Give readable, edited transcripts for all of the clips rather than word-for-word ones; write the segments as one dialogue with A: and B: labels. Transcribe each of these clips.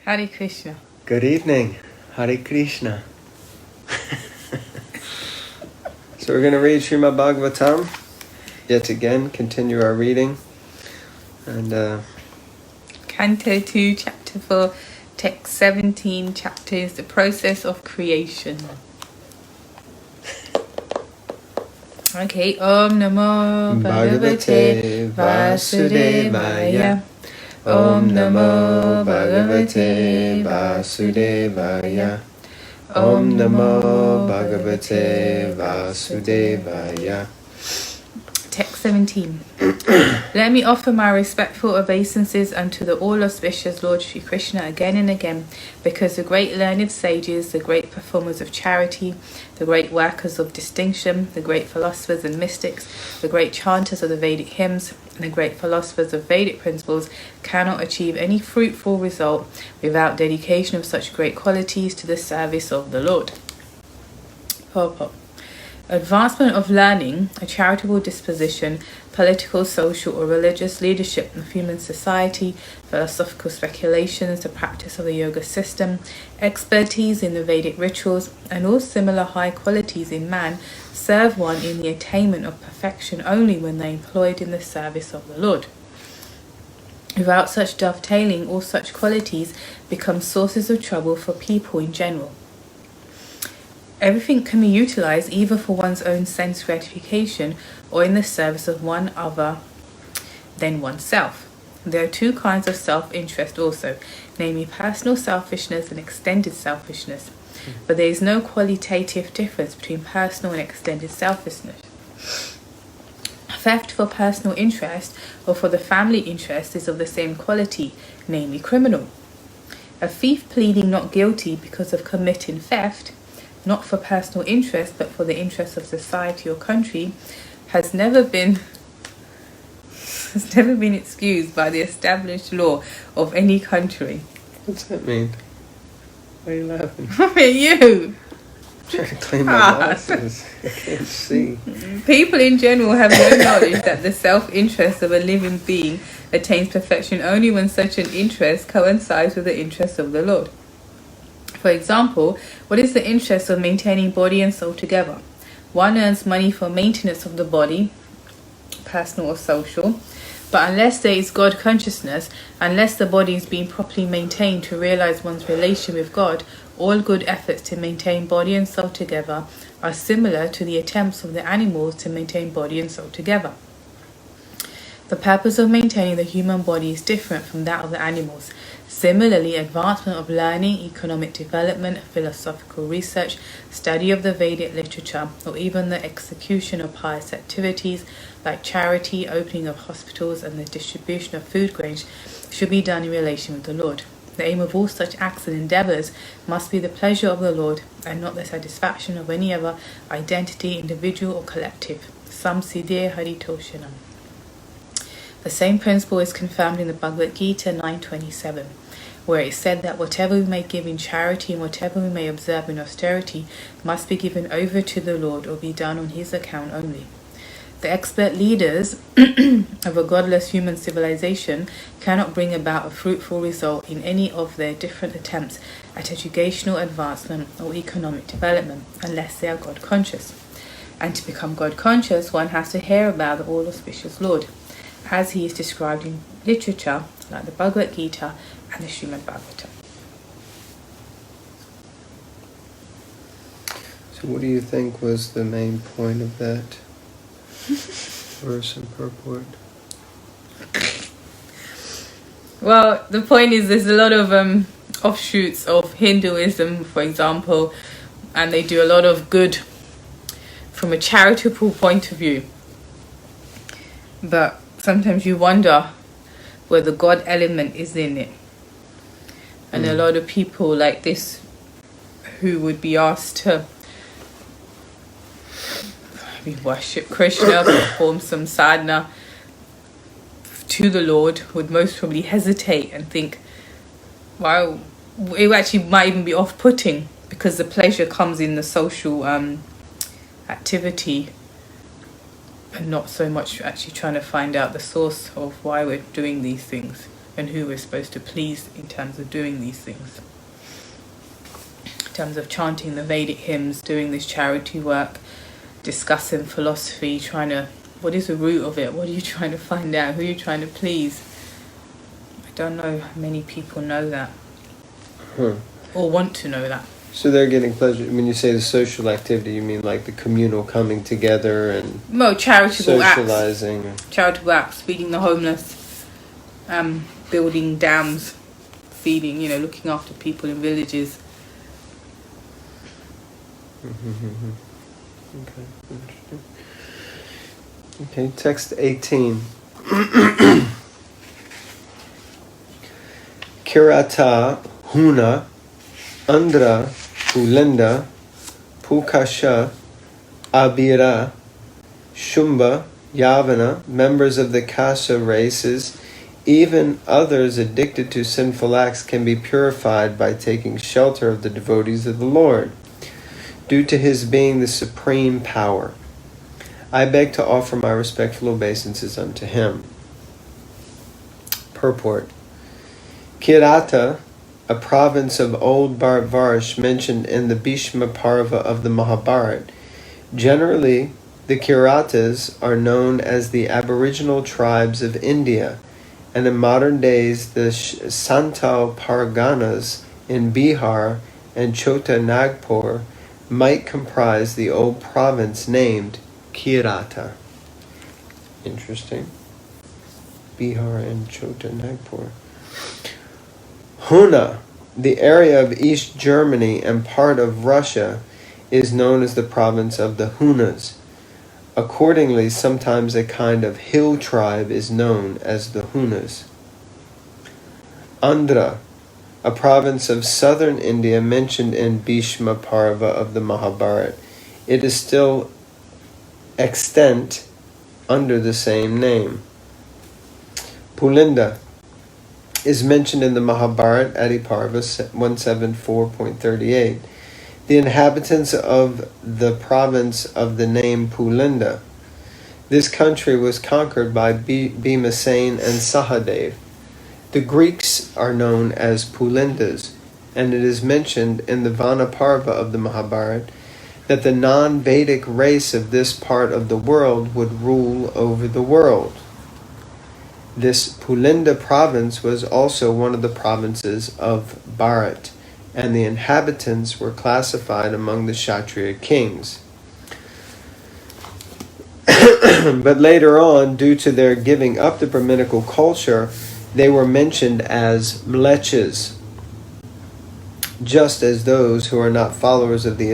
A: Hare Krishna.
B: Good evening. Hare Krishna. So we're going to read Srimad Bhagavatam. Yet again, continue our reading. And
A: Canto 2, Chapter 4, Text 17, Chapter is the process of creation. Okay, Om Namo Bhagavate Vasudevaya. Om Namo Bhagavate Vasudevaya. Om Namo Bhagavate Vasudevaya. Text 17. Let me offer my respectful obeisances unto the all-auspicious Lord Sri Krishna again and again, because the great learned sages, the great performers of charity, the great workers of distinction, the great philosophers and mystics, the great chanters of the Vedic hymns, and the great philosophers of Vedic principles cannot achieve any fruitful result without dedication of such great qualities to the service of the Lord. Purport. Advancement of learning, a charitable disposition, political, social, or religious leadership of human society, philosophical speculations, the practice of the yoga system, expertise in the Vedic rituals, and all similar high qualities in man serve one in the attainment of perfection only when they are employed in the service of the Lord. Without such dovetailing, all such qualities become sources of trouble for people in general. Everything can be utilized either for one's own sense gratification or in the service of one other than oneself. There are two kinds of self-interest also, namely personal selfishness and extended selfishness. But there is no qualitative difference between personal and extended selfishness. Theft for personal interest or for the family interest is of the same quality, namely criminal. A thief pleading not guilty because of committing theft, not for personal interest but for the interest of society or country, has never been excused by the established law of any country.
B: what's that mean? Why are you laughing?
A: Look at you!
B: I'm trying to clean my glasses. I can't see.
A: People in general have no knowledge that the self-interest of a living being attains perfection only when such an interest coincides with the interest of the Lord. For example, what is the interest of maintaining body and soul together? One earns money for maintenance of the body, personal or social, but unless there is God consciousness, unless the body is being properly maintained to realize one's relation with God, all good efforts to maintain body and soul together are similar to the attempts of the animals to maintain body and soul together. The purpose of maintaining the human body is different from that of the animals. Similarly, advancement of learning, economic development, philosophical research, study of the Vedic literature, or even the execution of pious activities like charity, opening of hospitals, and the distribution of food grains should be done in relation with the Lord. The aim of all such acts and endeavors must be the pleasure of the Lord and not the satisfaction of any other identity, individual or collective. Samsiddhe Haritoshanam. The same principle is confirmed in the Bhagavad Gita 9:27, where it said that whatever we may give in charity and whatever we may observe in austerity must be given over to the Lord or be done on his account only. The expert leaders of a godless human civilization cannot bring about a fruitful result in any of their different attempts at educational advancement or economic development unless they are God conscious. And to become God conscious, one has to hear about the all-auspicious Lord, as he is described in literature like the Bhagavad Gita and the Srimad Bhagavatam.
B: So what do you think was the main point of that verse and purport?
A: Well, the point is there's a lot of offshoots of Hinduism, for example, and they do a lot of good from a charitable point of view. But sometimes you wonder where the God element is in it. And a lot of people like this who would be asked to worship Krishna, perform some sadhana to the Lord, would most probably hesitate and think, wow, it actually might even be off-putting because the pleasure comes in the social activity and not so much actually trying to find out the source of why we're doing these things. and who we're supposed to please in terms of doing these things. In terms of chanting the Vedic hymns, doing this charity work, discussing philosophy, what is the root of it? What are you trying to find out? Who are you trying to please? I don't know how many people know that. Or want to know that.
B: So they're getting pleasure. When you say the social activity, you mean like the communal coming together and
A: charitable
B: socializing.
A: Acts. Charitable acts, feeding the homeless, building dams, feeding, looking after people in villages.
B: Okay, interesting. Okay, text 18. Kirata, Huna, Andra, Pulinda, Pukasha, Abira, Shumba, Yavana, members of the Kasa races, even others addicted to sinful acts can be purified by taking shelter of the devotees of the Lord, due to his being the supreme power. I beg to offer my respectful obeisances unto him. Purport. Kirata, a province of old Bharatvarsh mentioned in the Bhishma Parva of the Mahabharata. Generally, the Kiratas are known as the aboriginal tribes of India, and in modern days the Santal Parganas in Bihar and Chota Nagpur might comprise the old province named Kirata. Interesting. Bihar and Chota Nagpur. Huna, the area of East Germany and part of Russia, is known as the province of the Hunas. Accordingly, sometimes a kind of hill tribe is known as the Hunas. Andhra, a province of southern India mentioned in Bhishma Parva of the Mahabharata. It is still extant under the same name. Pulinda is mentioned in the Mahabharata, Adiparva 174.38. The inhabitants of the province of the name Pulinda. This country was conquered by Bhimasen and Sahadev. The Greeks are known as Pulindas, and it is mentioned in the Vanaparva of the Mahabharata that the non-Vedic race of this part of the world would rule over the world. This Pulinda province was also one of the provinces of Bharat, and the inhabitants were classified among the Kshatriya kings. But later on, due to their giving up the Brahminical culture, they were mentioned as mlechas, just as those who are not followers of the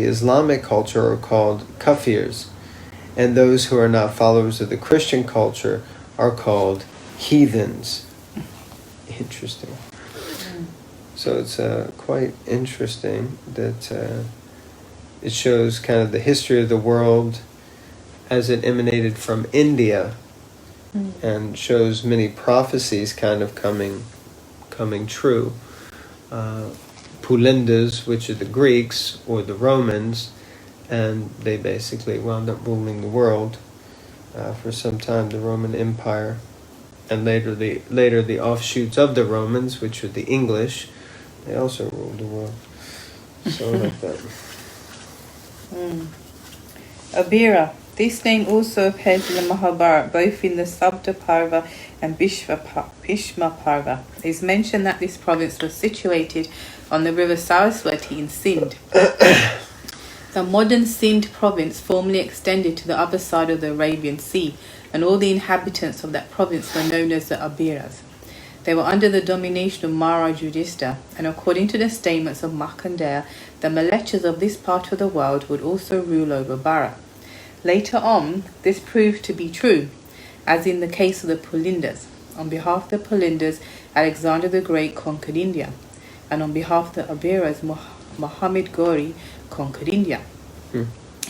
B: Islamic culture are called kafirs, and those who are not followers of the Christian culture are called heathens. Interesting. So it's quite interesting that it shows kind of the history of the world as it emanated from India, and shows many prophecies kind of coming true. Pulindas, which are the Greeks or the Romans, and they basically wound up ruling the world for some time, the Roman Empire, and later the offshoots of the Romans, which are the English, they also ruled the world. So like that.
A: Abira. This name also appears in the Mahabharata, both in the Sabda Parva and Bhishma Parva. It is mentioned that this province was situated on the river Saraswati in Sindh. The modern Sindh province formerly extended to the other side of the Arabian Sea, and all the inhabitants of that province were known as the Abiras. They were under the domination of Maharaj Yudhishthira, and according to the statements of Markandeya, the Malechas of this part of the world would also rule over Bharat. Later on, this proved to be true, as in the case of the Pulindas. On behalf of the Pulindas, Alexander the Great conquered India, and on behalf of the Abiras, Muhammad Ghori conquered India.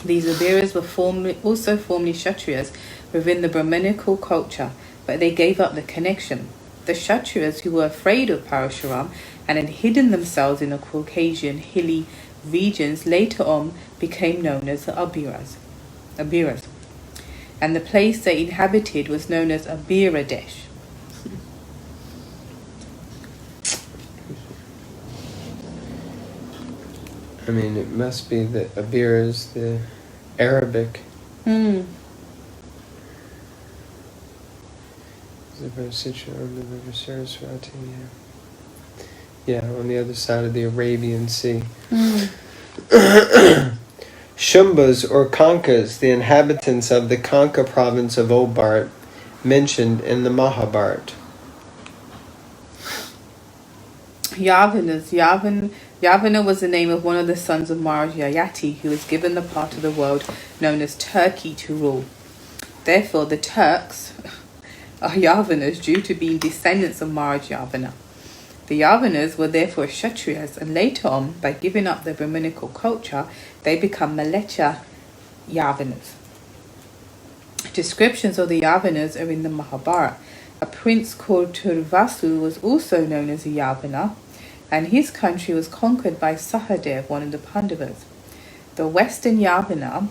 A: These Abiras were also formerly Kshatriyas within the Brahminical culture, but they gave up the connection. The Kshatriyas, who were afraid of Parashuram and had hidden themselves in the Caucasian hilly regions, later on became known as the Abiras. and the place they inhabited was known as Abiradesh.
B: I mean, it must be that Abir is the Arabic. Is it very situated on the river Saraswati? Yeah, on the other side of the Arabian Sea. Shumbas or Kankas, the inhabitants of the Kanka province of Old Bharat, mentioned in the Mahabharata.
A: Yavana was the name of one of the sons of Maharaj Yayati, who was given the part of the world known as Turkey to rule. Therefore, the Turks are Yavanas due to being descendants of Maharaj Yavana. The Yavanas were therefore Kshatriyas, and later on, by giving up their Brahminical culture, they become Malecha Yavanas. Descriptions of the Yavanas are in the Mahabharata. A prince called Turvasu was also known as a Yavana, and his country was conquered by Sahadev, one of the Pandavas. The western Yavanas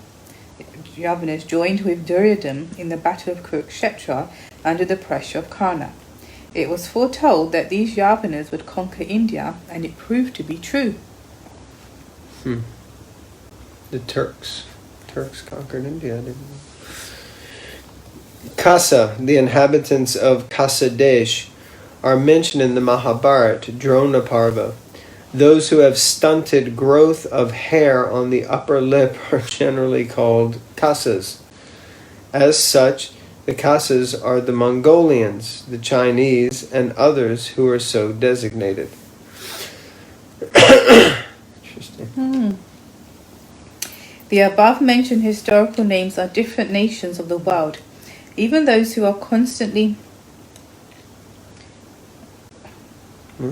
A: joined with Duryodhana in the battle of Kurukshetra under the pressure of Karna. It was foretold that these Yavanas would conquer India, and it proved to be true.
B: The Turks conquered India, didn't they? Kasa, the inhabitants of Kasadesh, are mentioned in the Mahabharata, Drona Parva. Those who have stunted growth of hair on the upper lip are generally called Kasas. As such, the Kasas are the Mongolians, the Chinese, and others who are so designated. Interesting.
A: The above-mentioned historical names are different nations of the world. Even those who are constantly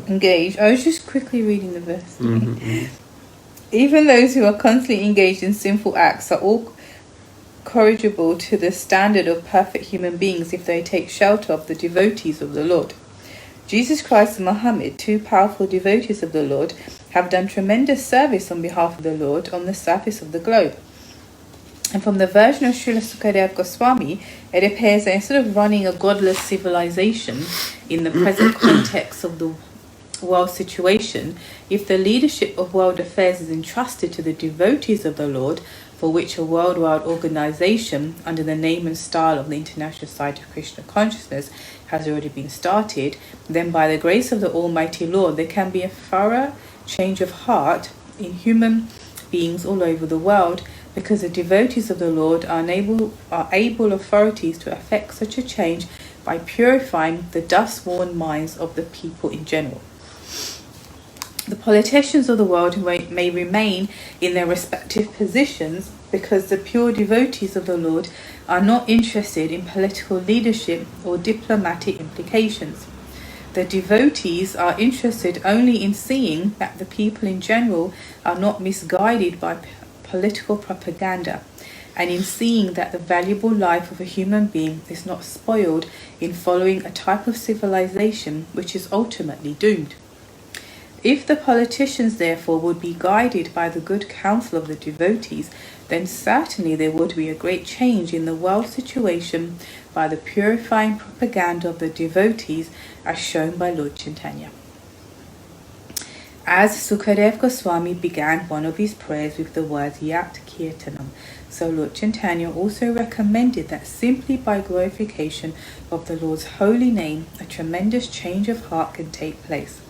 A: engaged... I was just quickly reading the verse. Even those who are constantly engaged in sinful acts are all corrigible to the standard of perfect human beings if they take shelter of the devotees of the Lord. Jesus Christ and Muhammad, two powerful devotees of the Lord, have done tremendous service on behalf of the Lord on the surface of the globe. And from the version of Srila Sukadeva Goswami, it appears that instead of running a godless civilization in the present context of the world situation, if the leadership of world affairs is entrusted to the devotees of the Lord, for which a worldwide organization under the name and style of the International Society of Krishna Consciousness has already been started, then by the grace of the Almighty Lord there can be a thorough change of heart in human beings all over the world, because the devotees of the Lord are able authorities to effect such a change by purifying the dust-worn minds of the people in general. The politicians of the world may remain in their respective positions because the pure devotees of the Lord are not interested in political leadership or diplomatic implications. The devotees are interested only in seeing that the people in general are not misguided by political propaganda, and in seeing that the valuable life of a human being is not spoiled in following a type of civilization which is ultimately doomed. If the politicians therefore would be guided by the good counsel of the devotees, then certainly there would be a great change in the world situation by the purifying propaganda of the devotees as shown by Lord Chaitanya. As Sukadeva Goswami began one of his prayers with the words Yat Kirtanam, so Lord Chaitanya also recommended that simply by glorification of the Lord's holy name, a tremendous change of heart can take place,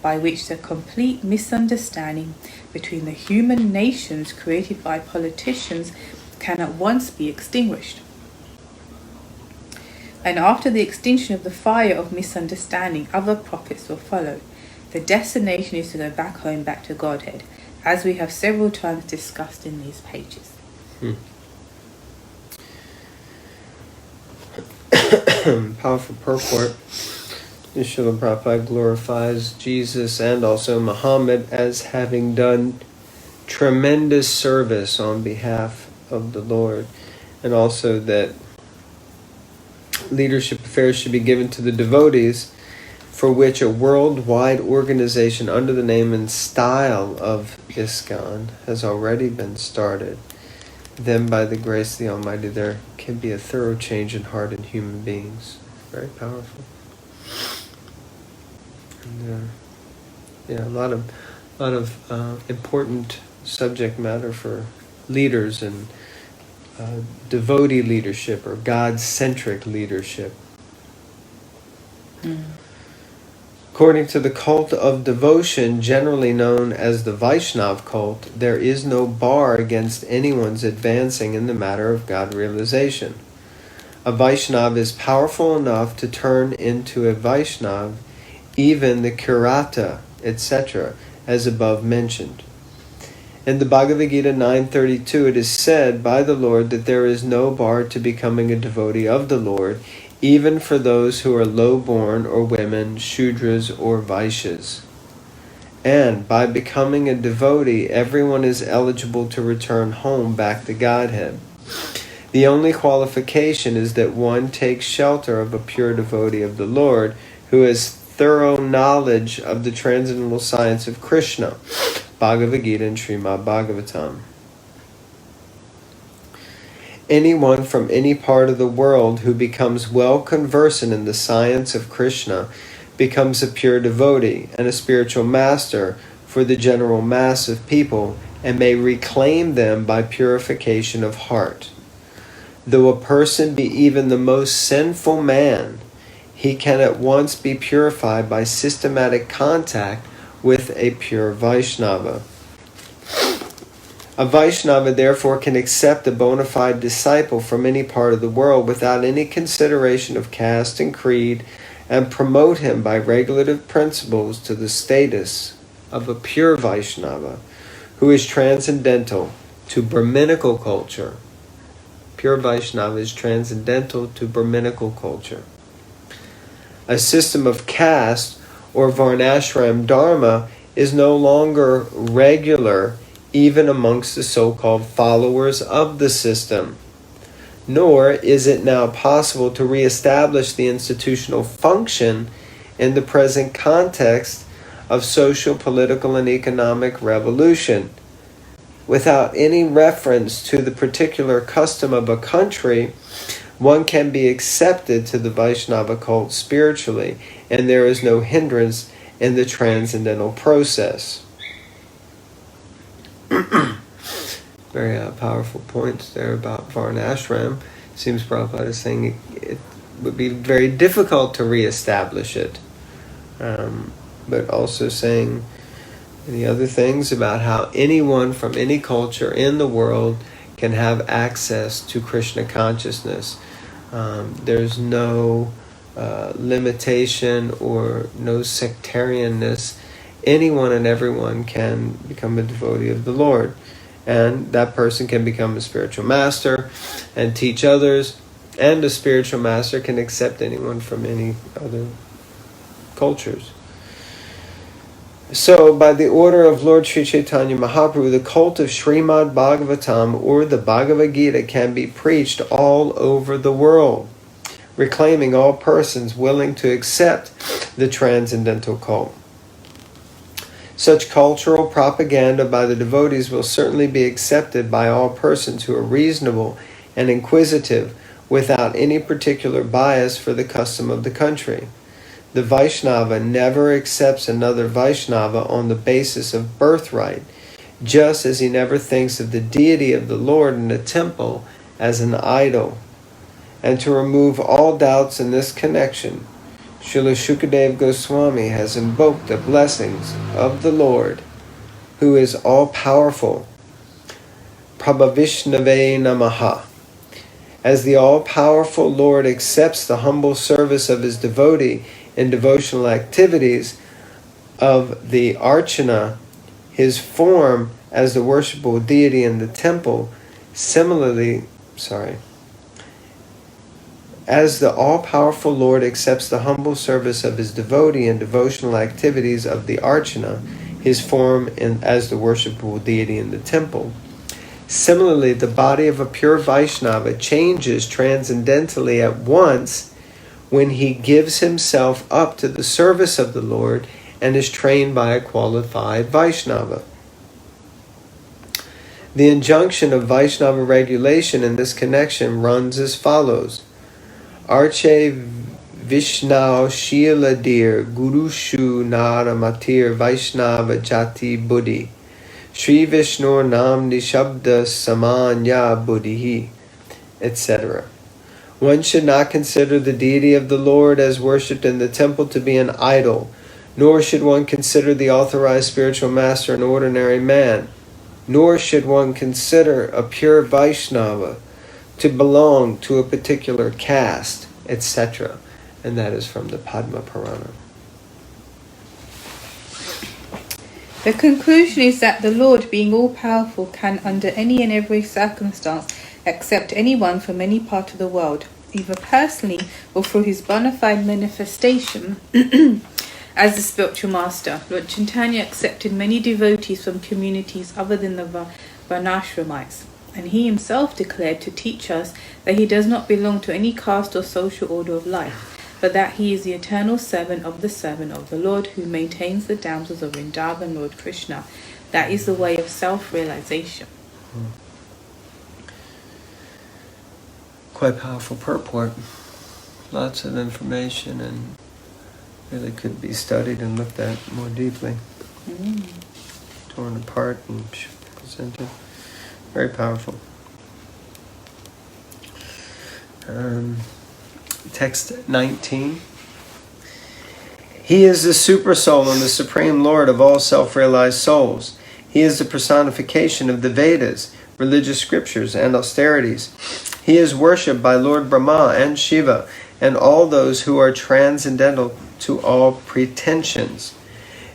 A: by which the complete misunderstanding between the human nations created by politicians can at once be extinguished. And after the extinction of the fire of misunderstanding, other profits will follow. The destination is to go back home, back to Godhead, as we have several times discussed in these pages.
B: Powerful purport. Srila Prabhupada glorifies Jesus and also Muhammad as having done tremendous service on behalf of the Lord, and also that leadership affairs should be given to the devotees, for which a worldwide organization under the name and style of ISKCON has already been started. then by the grace of the Almighty there can be a thorough change in heart in human beings. Very powerful. And, yeah, a lot of important subject matter for leaders and devotee leadership or God-centric leadership. According to the cult of devotion, generally known as the Vaishnav cult, there is no bar against anyone's advancing in the matter of God realization. A Vaishnav is powerful enough to turn into a Vaishnav even the Kirata, etc., as above mentioned. In the Bhagavad Gita 9.32, it is said by the Lord that there is no bar to becoming a devotee of the Lord, even for those who are low-born or women, Shudras or Vaishyas. And by becoming a devotee, everyone is eligible to return home back to Godhead. The only qualification is that one takes shelter of a pure devotee of the Lord who has thorough knowledge of the transcendental science of Krishna, Bhagavad Gita and Srimad Bhagavatam. Anyone from any part of the world who becomes well conversant in the science of Krishna becomes a pure devotee and a spiritual master for the general mass of people and may reclaim them by purification of heart. Though a person be even the most sinful man, he can at once be purified by systematic contact with a pure Vaishnava. A Vaishnava therefore can accept a bona fide disciple from any part of the world without any consideration of caste and creed and promote him by regulative principles to the status of a pure Vaishnava who is transcendental to Brahminical culture. Pure Vaishnava is transcendental to Brahminical culture. A system of caste or varnashram dharma is no longer regular even amongst the so-called followers of the system. Nor is it now possible to reestablish the institutional function in the present context of social, political, and economic revolution. Without any reference to the particular custom of a country, one can be accepted to the Vaishnava cult spiritually, and there is no hindrance in the transcendental process. Very powerful points there about Varnashram. Seems Prabhupada is saying it would be very difficult to reestablish it. But also saying many other things about how anyone from any culture in the world can have access to Krishna consciousness. There's no limitation or no sectarianness. Anyone and everyone can become a devotee of the Lord. And that person can become a spiritual master and teach others. And a spiritual master can accept anyone from any other cultures. So, by the order of Lord Sri Chaitanya Mahaprabhu, the cult of Srimad Bhagavatam or the Bhagavad Gita can be preached all over the world, reclaiming all persons willing to accept the transcendental cult. Such cultural propaganda by the devotees will certainly be accepted by all persons who are reasonable and inquisitive without any particular bias for the custom of the country. The Vaishnava never accepts another Vaishnava on the basis of birthright, just as he never thinks of the deity of the Lord in a temple as an idol. And to remove all doubts in this connection, Srila Shukadev Goswami has invoked the blessings of the Lord, who is all-powerful. Prabhavishnave Namaha. As the all-powerful Lord accepts the humble service of his devotee in devotional activities of the Archana, his form as the worshipable deity in the temple, as the all-powerful Lord accepts the humble service of his devotee in devotional activities of the Archana, his form as the worshipable deity in the temple. Similarly, the body of a pure Vaishnava changes transcendentally at once when he gives himself up to the service of the Lord and is trained by a qualified Vaishnava. The injunction of Vaishnava regulation in this connection runs as follows. Arche Vishnau Shila Dir Guru Shu Nara Matir Vaishnava Jati Buddhi Shri Vishnu Nam Nishabda Samanya Buddhi, etc. One should not consider the deity of the Lord as worshipped in the temple to be an idol, nor should one consider the authorized spiritual master an ordinary man, nor should one consider a pure Vaishnava to belong to a particular caste, etc. And that is from the Padma Purana.
A: The conclusion is that the Lord, being all-powerful, can under any and every circumstance accept anyone from any part of the world, either personally or through his bona fide manifestation as the spiritual master. Lord Chaitanya accepted many devotees from communities other than the Varnashramites, and he himself declared to teach us that he does not belong to any caste or social order of life, but that he is the eternal servant of the Lord, who maintains the damsels of Vrindavan, Lord Krishna. That is the way of self-realization.
B: Quite powerful purport. Lots of information and really could be studied and looked at more deeply. Torn apart and presented. Very powerful. Text 19. He is the super soul and the supreme lord of all self-realized souls. He is the personification of the Vedas, religious scriptures, and austerities. He is worshipped by Lord Brahma and Shiva and all those who are transcendental to all pretensions.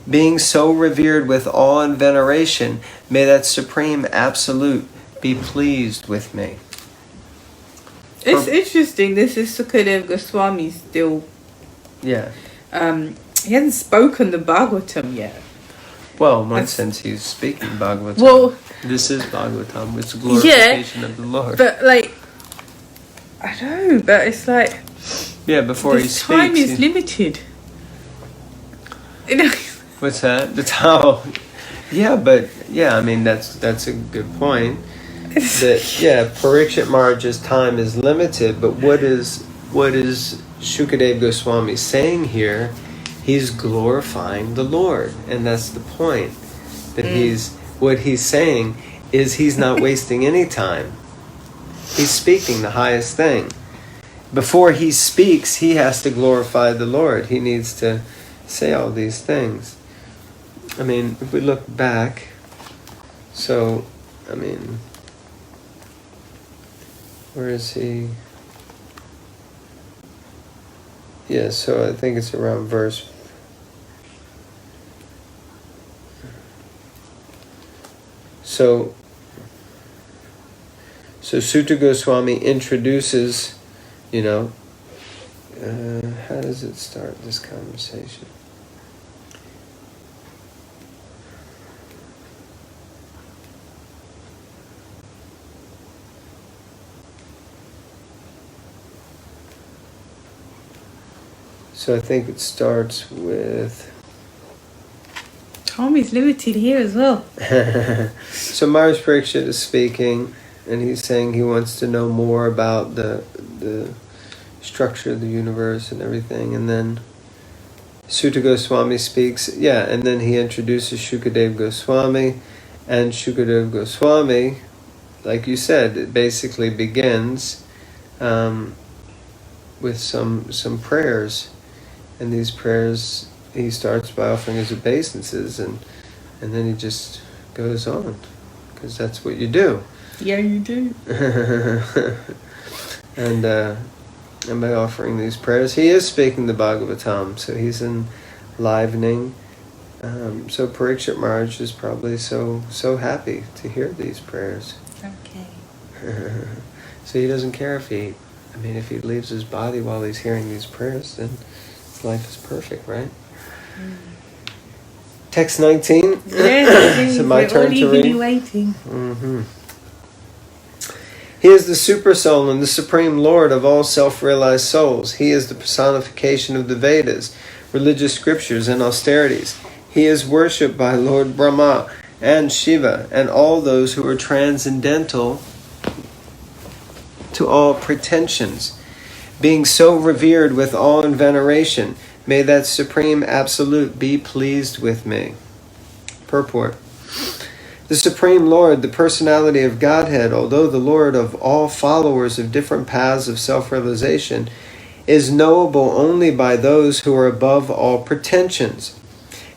B: Being so revered with awe and veneration, may that supreme absolute be pleased with me.
A: It's interesting. This is Sukadeva Goswami still.
B: Yeah.
A: He hasn't spoken the Bhagavatam yet.
B: Well, in one sense, he's speaking Bhagavatam.
A: Well,
B: this is Bhagavatam. It's a glorification of the Lord.
A: But I know, but it's like.
B: Yeah, before he speaks.
A: Time is limited. You know.
B: What's that? The towel. Yeah, but I mean that's a good point. That Parikshit Maharaj's time is limited, but what is Shukadeva Goswami saying here? He's glorifying the Lord, and that's the point. That what he's saying is he's not wasting any time. He's speaking the highest thing. Before he speaks, he has to glorify the Lord. He needs to say all these things. I mean, if we look back, so, I mean, where is he? Yeah, so I think it's around verse. So Sutta Goswami introduces, how does it start, this conversation? So I think it starts with...
A: Time is limited here as well.
B: So Maharaj Parikshit is speaking, and he's saying he wants to know more about the structure of the universe and everything. And then Sutta Goswami speaks, and then he introduces Shukadeva Goswami. And Shukadeva Goswami, like you said, it basically begins with some prayers. And these prayers, he starts by offering his obeisances, and then he just goes on, because that's what you do.
A: Yeah, you do.
B: And by offering these prayers, he is speaking the Bhagavatam, so he's enlivening. So Parikshit Maharaj is probably so happy to hear these prayers.
A: Okay.
B: So he doesn't care if he leaves his body while he's hearing these prayers, then life is perfect, right? Text 19.
A: Yes,
B: so my turn to read.
A: Waiting.
B: Mm-hmm. He is the super soul and the supreme lord of all self-realized souls. He is the personification of the Vedas, religious scriptures, and austerities. He is worshipped by Lord Brahma and Shiva, and all those who are transcendental to all pretensions, being so revered with awe and veneration, may that Supreme Absolute be pleased with me. Purport. The Supreme Lord, the personality of Godhead, although the Lord of all followers of different paths of self-realization, is knowable only by those who are above all pretensions.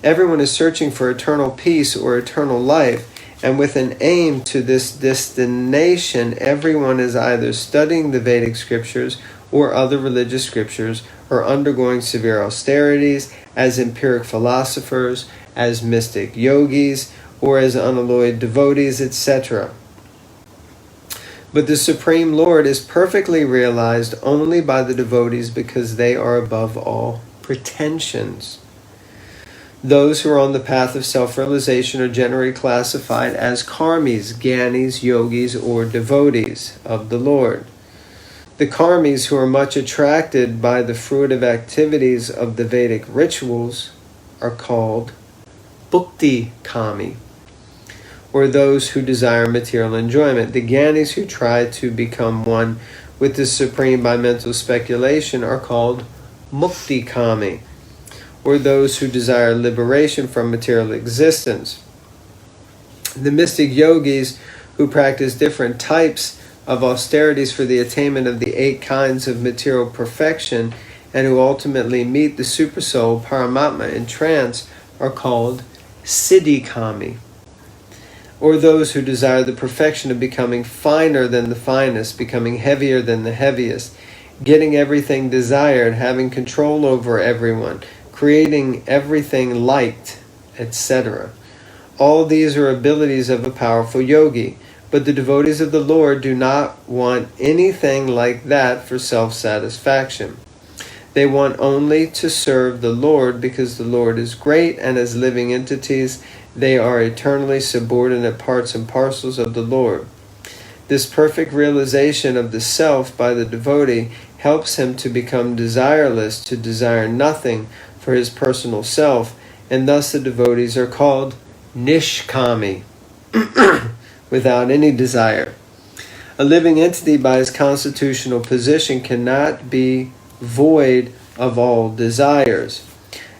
B: Everyone is searching for eternal peace or eternal life, and with an aim to this destination, everyone is either studying the Vedic scriptures or other religious scriptures, or undergoing severe austerities as empiric philosophers, as mystic yogis, or as unalloyed devotees, etc. But the Supreme Lord is perfectly realized only by the devotees because they are above all pretensions. Those who are on the path of self-realization are generally classified as karmis, gyanis, yogis, or devotees of the Lord. The karmis, who are much attracted by the fruitive activities of the Vedic rituals, are called bhakti kami, or those who desire material enjoyment. The gyanis, who try to become one with the Supreme by mental speculation, are called mukti kami, or those who desire liberation from material existence. The mystic yogis, who practice different types of austerities for the attainment of the 8 kinds of material perfection, and who ultimately meet the Supersoul, Paramatma, in trance, are called siddhikami, or those who desire the perfection of becoming finer than the finest, becoming heavier than the heaviest, getting everything desired, having control over everyone, creating everything liked, etc. All these are abilities of a powerful yogi, but the devotees of the Lord do not want anything like that for self-satisfaction. They want only to serve the Lord because the Lord is great, and as living entities, they are eternally subordinate parts and parcels of the Lord. This perfect realization of the self by the devotee helps him to become desireless, to desire nothing for his personal self, and thus the devotees are called nishkami, without any desire. A living entity by his constitutional position cannot be void of all desires.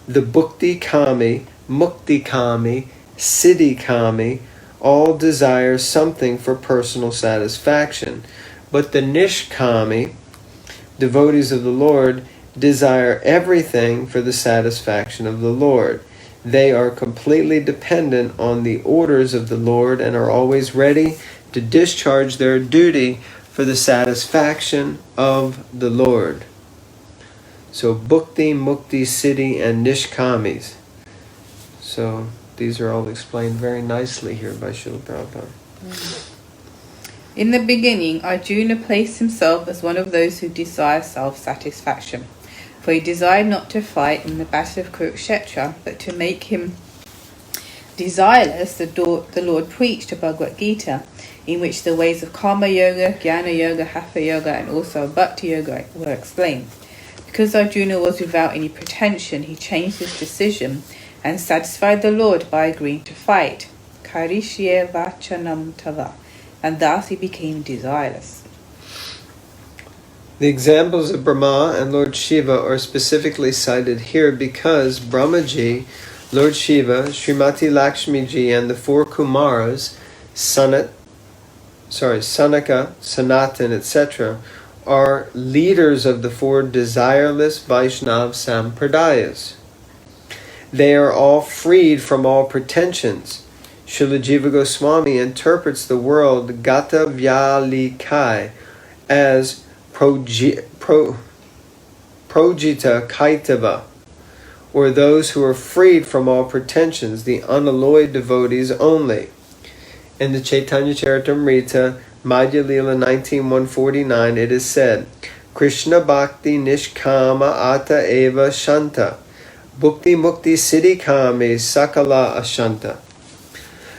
B: The bhakti kami, mukti kami, siddhi kami all desire something for personal satisfaction, but the nishkami, devotees of the Lord, desire everything for the satisfaction of the Lord. They are completely dependent on the orders of the Lord and are always ready to discharge their duty for the satisfaction of the Lord. So bhakti, mukti, siddhi, and nishkamis. So these are all explained very nicely here by Srila Prabhupada.
A: In the beginning, Arjuna placed himself as one of those who desire self-satisfaction. For he desired not to fight in the battle of Kurukshetra, but to make him desireless. The Lord preached a Bhagavad Gita, in which the ways of Karma Yoga, Jnana Yoga, Hatha Yoga, and also Bhakti Yoga were explained. Because Arjuna was without any pretension, he changed his decision and satisfied the Lord by agreeing to fight. Karishye vachanam tava. And thus he became desireless.
B: The examples of Brahma and Lord Shiva are specifically cited here because Brahmaji, Lord Shiva, Srimati Lakshmiji, and the 4 Kumaras, Sanaka, Sanatan, etc., are leaders of the 4 desireless Vaishnav Sampradayas. They are all freed from all pretensions. Srila Jiva Goswami interprets the world Gata Vyalikai as Projita Kaitava, or those who are freed from all pretensions, the unalloyed devotees only. In the Chaitanya Charitamrita, Madhya Lila 19.149, it is said, Krishna Bhakti Nishkama Ata Eva Shanta, Bhukti Mukti Siddhi Kame Sakala Ashanta.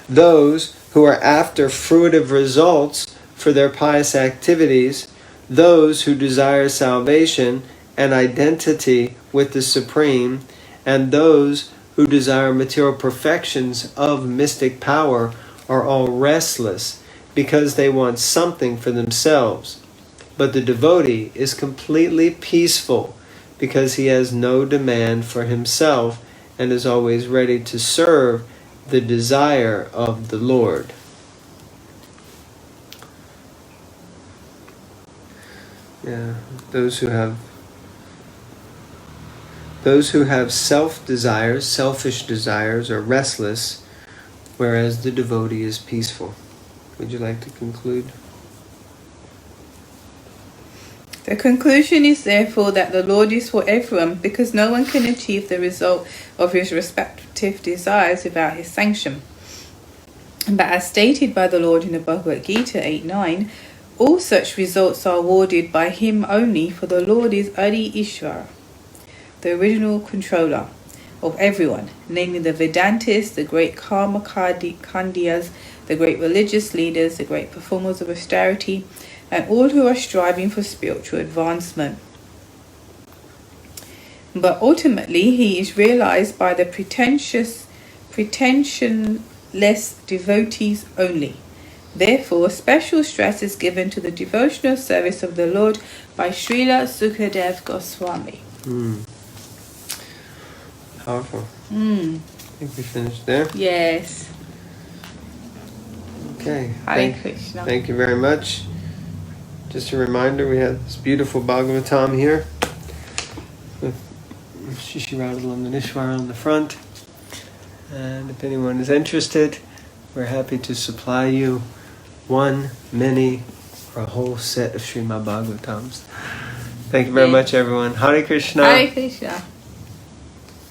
B: Those who are after fruitive results for their pious activities, those who desire salvation and identity with the Supreme, and those who desire material perfections of mystic power are all restless because they want something for themselves. But the devotee is completely peaceful because he has no demand for himself and is always ready to serve the desire of the Lord. Yeah, those who have self-desires, selfish desires, are restless, whereas the devotee is peaceful. Would you like to conclude?
A: The conclusion is therefore that the Lord is for everyone, because no one can achieve the result of his respective desires without his sanction. But as stated by the Lord in the Bhagavad Gita 8:9, all such results are awarded by him only, for the Lord is Adi Ishvara, the original controller of everyone, namely the Vedantists, the great Karma Kandiyas, the great religious leaders, the great performers of austerity, and all who are striving for spiritual advancement. But ultimately he is realized by the pretensionless devotees only. Therefore, special stress is given to the devotional service of the Lord by Srila Sukadev Goswami.
B: Powerful. I think we finished there.
A: Yes.
B: Okay.
A: Hare Krishna.
B: Thank you very much. Just a reminder, we have this beautiful Bhagavatam here with Shishirada Nishwara on the front. And if anyone is interested, we're happy to supply you one, many, or a whole set of Srimad Bhagavatams. Thank you very much, everyone. Hare Krishna.
A: Hare Krishna.